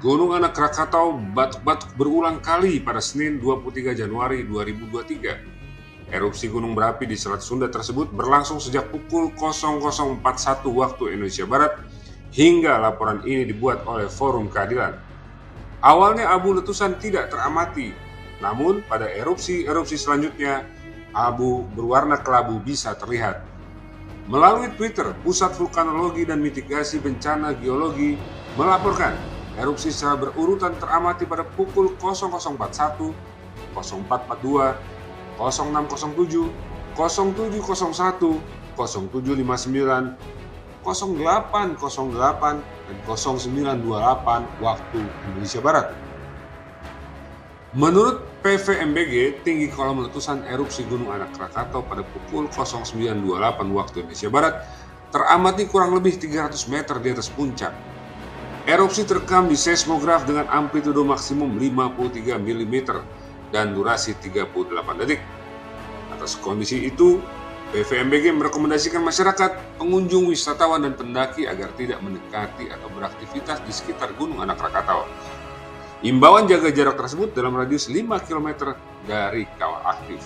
Gunung Anak Krakatau batuk-batuk berulang kali pada Senin 23 Januari 2023. Erupsi gunung berapi di Selat Sunda tersebut berlangsung sejak pukul 00.41 waktu Indonesia Barat hingga laporan ini dibuat oleh Forum Keadilan. Awalnya abu letusan tidak teramati, namun pada erupsi selanjutnya abu berwarna kelabu bisa terlihat. Melalui Twitter, Pusat Vulkanologi dan Mitigasi Bencana Geologi melaporkan erupsi secara berurutan teramati pada pukul 0041, 0442, 0607, 0701, 0759, 0808, dan 0928 waktu Indonesia Barat. Menurut PVMBG, tinggi kolom letusan erupsi Gunung Anak Krakatau pada pukul 0928 waktu Indonesia Barat teramati kurang lebih 300 meter di atas puncak. Erupsi terekam di seismograf dengan amplitudo maksimum 53 mm dan durasi 38 detik. Atas kondisi itu, PVMBG merekomendasikan masyarakat, pengunjung, wisatawan, dan pendaki agar tidak mendekati atau beraktivitas di sekitar Gunung Anak Krakatau. Imbauan jaga jarak tersebut dalam radius 5 km dari kawah aktif.